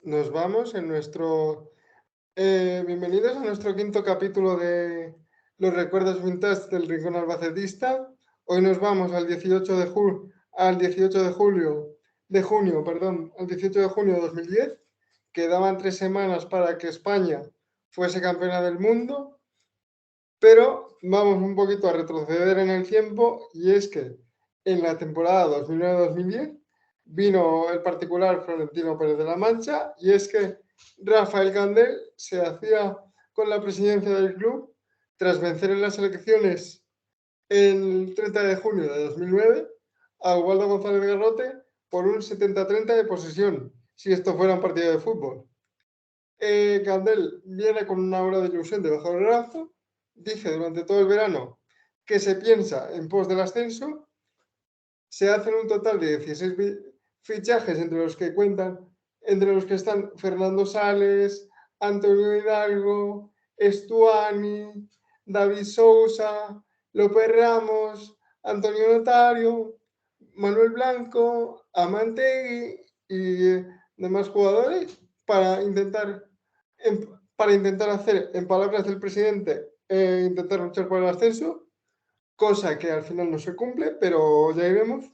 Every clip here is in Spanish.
nos vamos en nuestro... bienvenidos a nuestro quinto capítulo de los recuerdos vintage del Rincón Albacetista. Hoy nos vamos al 18 de julio, al 18 de junio, perdón, al 18 de junio de 2010. Quedaban 3 semanas para que España fuese campeona del mundo, pero vamos un poquito a retroceder en el tiempo, y es que en la temporada 2009-2010 vino el particular Florentino Pérez de la Mancha, y es que Rafael Candel se hacía con la presidencia del club tras vencer en las elecciones el 30 de junio de 2009 a Ubaldo González Garrote por un 70-30 de posesión, si esto fuera un partido de fútbol. Candel viene con una hora de ilusión debajo del brazo, dice durante todo el verano que se piensa en pos del ascenso, se hacen un total de 16 fichajes entre los que están Fernando Sales, Antonio Hidalgo, Estuani, David Sousa, López Ramos, Antonio Notario, Manuel Blanco, Amantegui y demás jugadores para intentar hacer, en palabras del presidente, intentar luchar por el ascenso, cosa que al final no se cumple, pero ya iremos.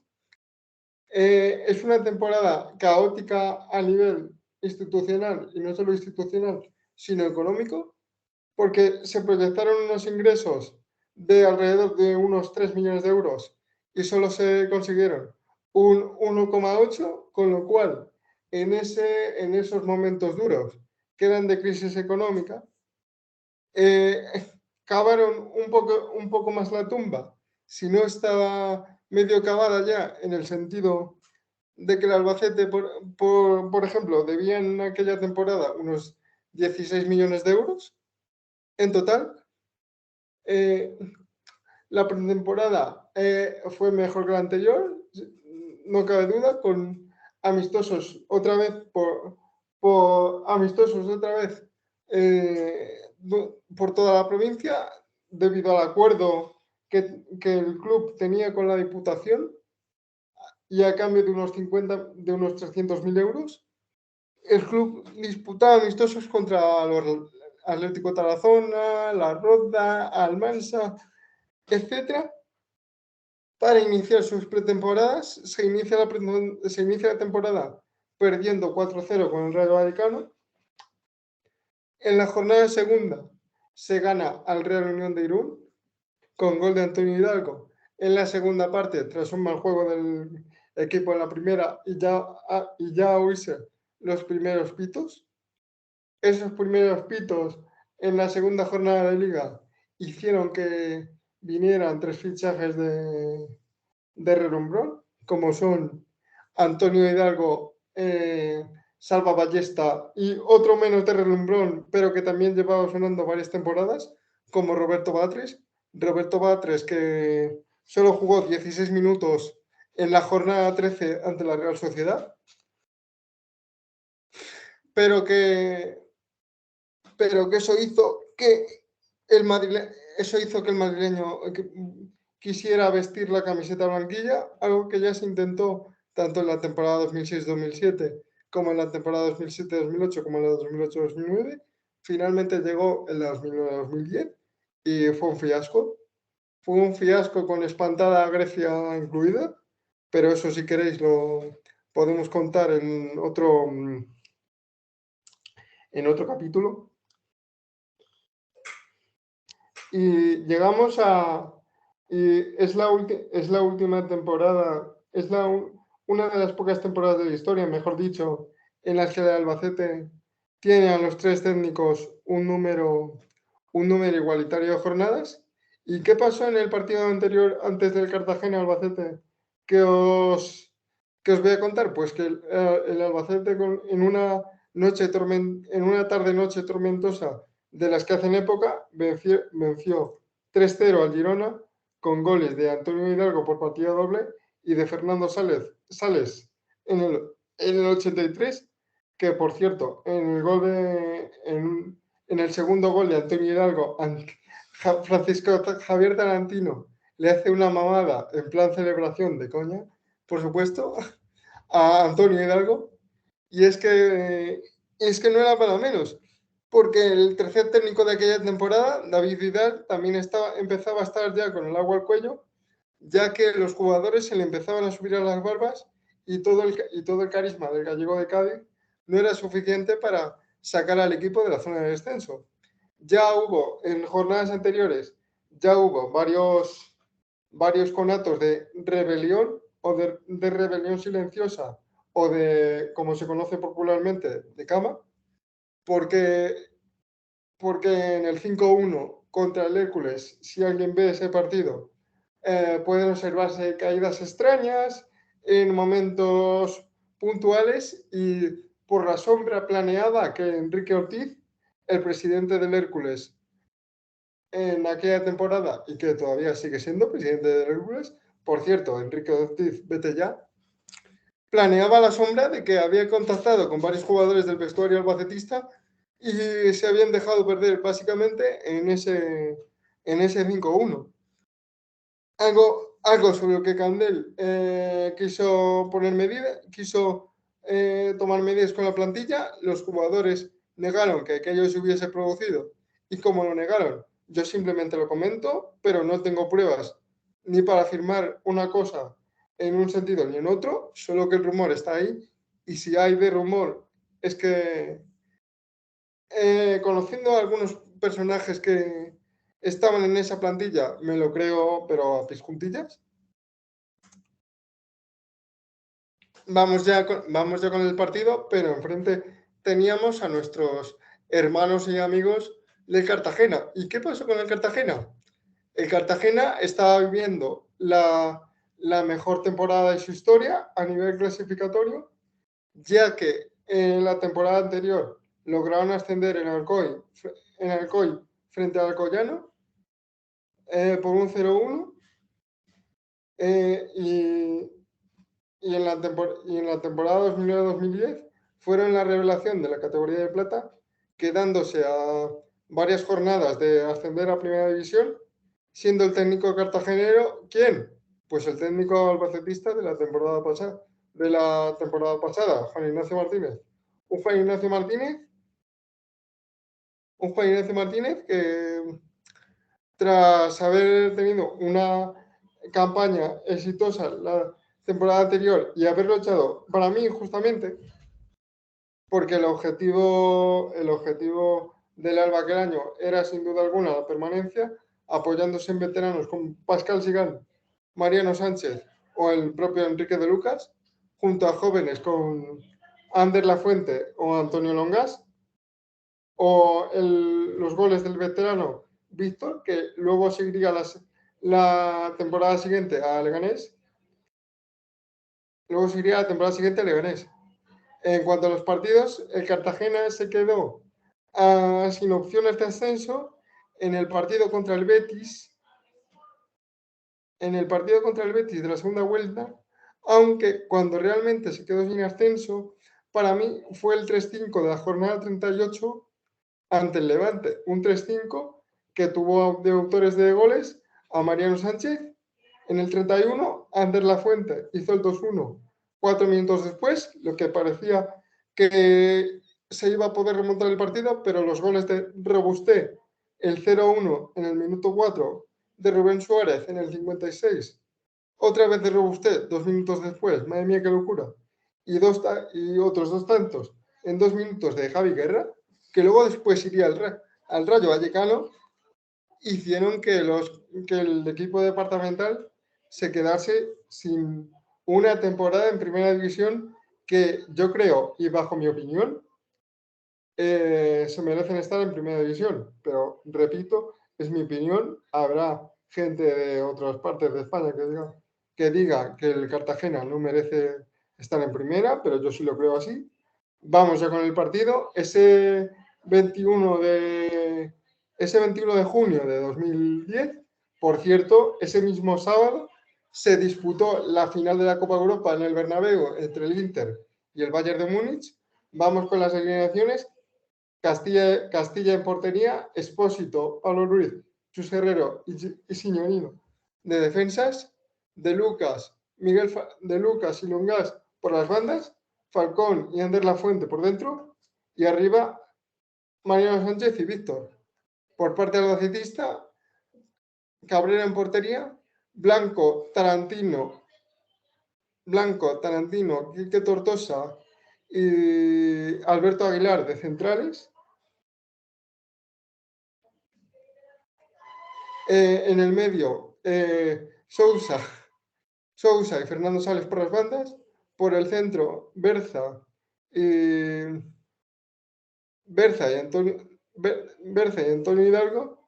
Es una temporada caótica a nivel institucional, y no solo institucional, sino económico, porque se proyectaron unos ingresos de alrededor de unos 3 millones de euros y solo se consiguieron un 1,8, con lo cual en esos momentos duros que eran de crisis económica, cavaron un poco más la tumba, si no estaba medio cavada ya, en el sentido de que el Albacete, por ejemplo, debía en aquella temporada unos 16 millones de euros en total. La pretemporada fue mejor que la anterior, no cabe duda, con amistosos otra vez por toda la provincia, debido al acuerdo que el club tenía con la Diputación, y a cambio de unos 300.000 euros. El club disputaba amistosos contra los Atlético Tarazona, La Roda, Almansa, etcétera. Para iniciar sus pretemporadas, se inicia la temporada perdiendo 4-0 con el Rayo Vallecano. En la jornada segunda se gana al Real Unión de Irún con gol de Antonio Hidalgo en la segunda parte, tras un mal juego del equipo en la primera, y ya oírse los primeros pitos. Esos primeros pitos en la segunda jornada de liga hicieron que vinieran 3 fichajes de relumbrón, como son Antonio Hidalgo, Salva Ballesta, y otro menos de relumbrón, pero que también llevaba sonando varias temporadas, como Roberto Batres. Roberto Batres, que solo jugó 16 minutos en la jornada 13 ante la Real Sociedad, pero que eso hizo que el madrileño quisiera vestir la camiseta blanquilla, algo que ya se intentó tanto en la temporada 2006-2007 como en la temporada 2007-2008, como en la 2008-2009. Finalmente llegó en la 2009-2010 y fue un fiasco. Fue un fiasco con espantada Grecia incluida, pero eso, si queréis, lo podemos contar en otro capítulo. Y llegamos y es la última temporada, una de las pocas temporadas de la historia, mejor dicho, en las que el Albacete tiene a los 3 técnicos un número igualitario de jornadas. ¿Y qué pasó en el partido anterior, antes del Cartagena-Albacete, que os voy a contar? Pues que el Albacete, en una tarde-noche tormentosa de las que hacen época, venció 3-0 al Girona, con goles de Antonio Hidalgo por partida doble y de Fernando Sales en el 83, que, por cierto, en el segundo gol de Antonio Hidalgo, Francisco Javier Tarantino le hace una mamada en plan celebración de coña, por supuesto, a Antonio Hidalgo. Y es que es que no era para menos, porque el tercer técnico de aquella temporada, David Vidal, también empezaba a estar ya con el agua al cuello, ya que los jugadores se le empezaban a subir a las barbas y todo el carisma del gallego de Cádiz no era suficiente para sacar al equipo de la zona de descenso. Ya hubo, en jornadas anteriores, ya hubo varios conatos de rebelión o de rebelión silenciosa o de, como se conoce popularmente, de cama, porque en el 5-1 contra el Hércules, si alguien ve ese partido, pueden observarse caídas extrañas en momentos puntuales y por la sombra planeada que Enrique Ortiz, el presidente del Hércules en aquella temporada y que todavía sigue siendo presidente del Hércules, por cierto, Enrique Ortiz, vete ya, planeaba la sombra de que había contactado con varios jugadores del vestuario albacetista y se habían dejado perder básicamente en ese 5-1. Algo sobre lo que Candel quiso tomar medidas con la plantilla, los jugadores negaron que aquello se hubiese producido y como lo negaron, yo simplemente lo comento, pero no tengo pruebas ni para afirmar una cosa en un sentido ni en otro, solo que el rumor está ahí y si hay de rumor es que conociendo a algunos personajes que estaban en esa plantilla, me lo creo, pero a pis juntillas. Vamos ya con el partido, pero enfrente teníamos a nuestros hermanos y amigos del Cartagena. ¿Y qué pasó con el Cartagena? El Cartagena estaba viviendo la mejor temporada de su historia a nivel clasificatorio, ya que en la temporada anterior lograron ascender en Alcoy frente al Alcoyano por un 0-1 y en la temporada 2009-2010 fueron la revelación de la categoría de plata, quedándose a varias jornadas de ascender a Primera División, siendo el técnico cartagenero, ¿quién? Pues el técnico albacetista de la temporada pasada, Juan Ignacio Martínez. Un Juan Ignacio Martínez que tras haber tenido una campaña exitosa la temporada anterior y haberlo echado, para mí, justamente, porque el objetivo del Alba aquel año era sin duda alguna la permanencia, apoyándose en veteranos como Pascal Sigán, Mariano Sánchez o el propio Enrique de Lucas, junto a jóvenes con Ander Lafuente o Antonio Longas, o los goles del veterano Víctor, que luego seguiría la temporada siguiente a Leganés. Luego seguiría la temporada siguiente a Leganés. En cuanto a los partidos, el Cartagena se quedó sin opciones de ascenso en el partido contra el Betis. En el partido contra el Betis de la segunda vuelta, aunque cuando realmente se quedó sin ascenso, para mí fue el 3-5 de la jornada 38 ante el Levante, un 3-5 que tuvo de autores de goles a Mariano Sánchez en el 31, Ander Lafuente hizo el 2-1 4 minutos después, lo que parecía que se iba a poder remontar el partido, pero los goles de Robusté, el 0-1 en el minuto 4, de Rubén Suárez en el 56, otra vez de Robusté 2 minutos después, madre mía qué locura, y otros 2 tantos en 2 minutos de Javi Guerra, que luego después iría al Rayo Vallecano, hicieron que el equipo departamental se quedase sin una temporada en Primera División que yo creo, y bajo mi opinión, se merecen estar en Primera División. Pero, repito, es mi opinión. Habrá gente de otras partes de España que diga que el Cartagena no merece estar en Primera, pero yo sí lo creo así. Vamos ya con el partido. Ese 21 de junio de 2010, por cierto, ese mismo sábado se disputó la final de la Copa Europa en el Bernabéu entre el Inter y el Bayern de Múnich. Vamos con las alineaciones. Castilla en portería, Expósito, Pablo Ruiz, Chus Herrero y Signorino de defensas, de Lucas y Lungas por las bandas, Falcón y Ander Lafuente por dentro, y arriba Mariano Sánchez y Víctor. Por parte del albacetista, Cabrera en portería, Blanco, Tarantino, Quique Tortosa y Alberto Aguilar de centrales. En el medio, Sousa y Fernando Sales por las bandas. Por el centro, Berza y Antonio Hidalgo.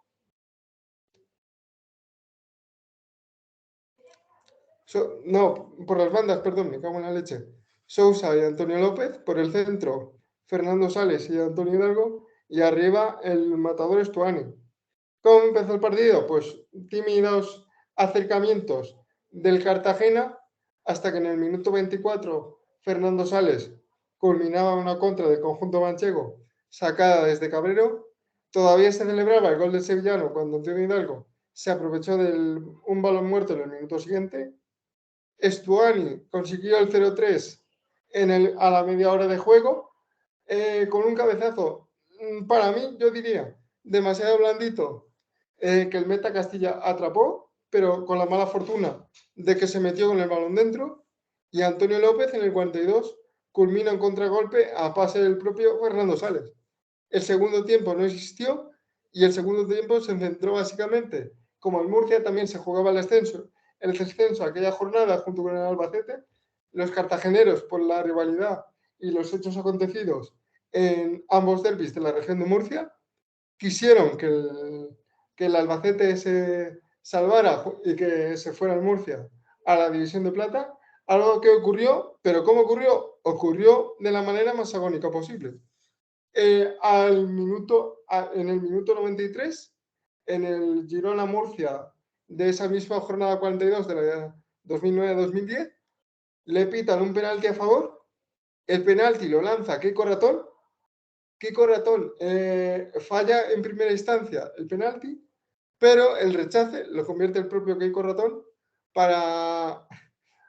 No, por las bandas, perdón, me cago en la leche. Sousa y Antonio López. Por el centro, Fernando Sales y Antonio Hidalgo. Y arriba, el matador Estuani. ¿Cómo empezó el partido? Pues tímidos acercamientos del Cartagena hasta que en el minuto 24 Fernando Sales culminaba una contra del conjunto manchego sacada desde Cabrero. Todavía se celebraba el gol del sevillano cuando Antonio Hidalgo se aprovechó de un balón muerto en el minuto siguiente. Estuani consiguió el 0-3 a la media hora de juego con un cabezazo, para mí, yo diría, demasiado blandito, que el meta Castilla atrapó, pero con la mala fortuna de que se metió con el balón dentro, y Antonio López en el 42 culmina un contragolpe a pase del propio Fernando Sales. El segundo tiempo no existió y el segundo tiempo se centró básicamente, como en Murcia también se jugaba el descenso aquella jornada junto con el Albacete, los cartageneros por la rivalidad y los hechos acontecidos en ambos derbis de la región de Murcia, quisieron que el Albacete se salvara y que se fuera el Murcia a la División de Plata, algo que ocurrió, pero ¿cómo ocurrió? Ocurrió de la manera más agónica posible. En el minuto 93, en el Girona-Murcia de esa misma jornada 42 de la 2009-2010, le pitan un penalti a favor, el penalti lo lanza Keiko Ratón falla en primera instancia el penalti, pero el rechace lo convierte el propio Keiko Ratón para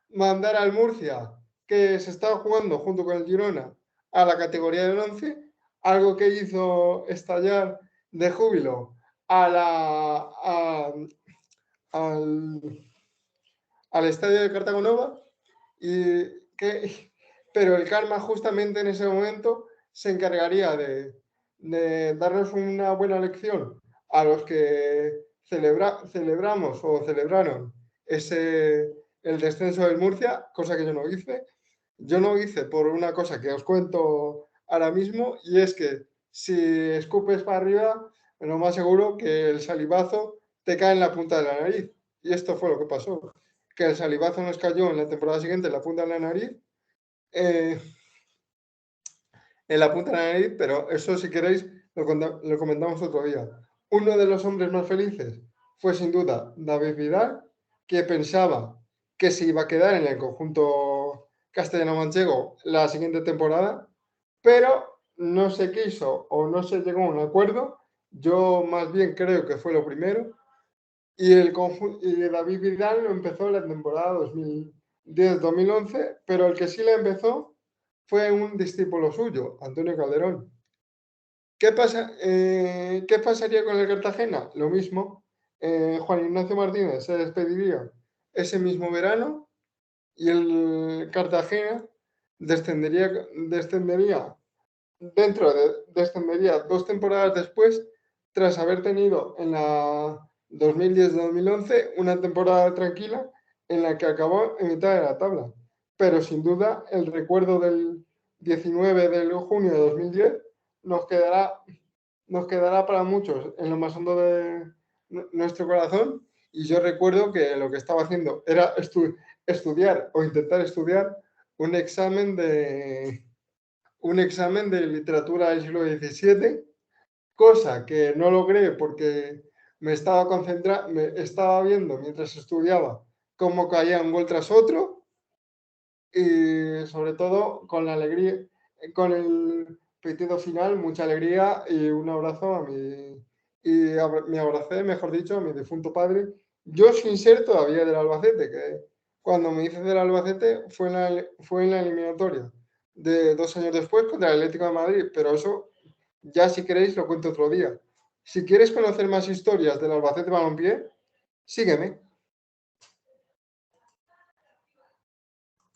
mandar al Murcia, que se estaba jugando junto con el Girona, a la categoría del 11, algo que hizo estallar de júbilo al estadio de Cartago Nova, pero el karma justamente en ese momento se encargaría de darnos una buena lección a los que celebramos o celebraron el descenso del Murcia, cosa que yo no hice. Yo no hice por una cosa que os cuento ahora mismo, y es que si escupes para arriba, lo más seguro que el salivazo te cae en la punta de la nariz. Y esto fue lo que pasó, que el salivazo nos cayó en la temporada siguiente en la punta de la nariz, pero eso si queréis lo comentamos otro día. Uno de los hombres más felices fue sin duda David Vidal, que pensaba que se iba a quedar en el conjunto castellano-manchego la siguiente temporada, pero no se quiso o no se llegó a un acuerdo. Yo más bien creo que fue lo primero. Y David Vidal lo empezó en la temporada 2010-2011, pero el que sí le empezó fue un discípulo suyo, Antonio Calderón. ¿Qué pasaría con el Cartagena? Lo mismo. Juan Ignacio Martínez se despediría ese mismo verano y el Cartagena descendería descendería 2 temporadas después, tras haber tenido en la 2010-2011 una temporada tranquila en la que acabó en mitad de la tabla. Pero sin duda el recuerdo del 19 de junio de 2010 nos quedará para muchos en lo más hondo de nuestro corazón. Y yo recuerdo que lo que estaba haciendo era estudiar o intentar estudiar un examen de literatura del siglo XVII, cosa que no logré porque me estaba viendo mientras estudiaba cómo caía un gol tras otro, y sobre todo con la alegría, con el pitido final, mucha alegría y un abrazo me abracé, mejor dicho, a mi difunto padre. Yo sin ser todavía del Albacete, que cuando me hice del Albacete fue en la eliminatoria de 2 años después contra el Atlético de Madrid, pero eso ya si queréis lo cuento otro día. Si quieres conocer más historias del Albacete Balompié, sígueme.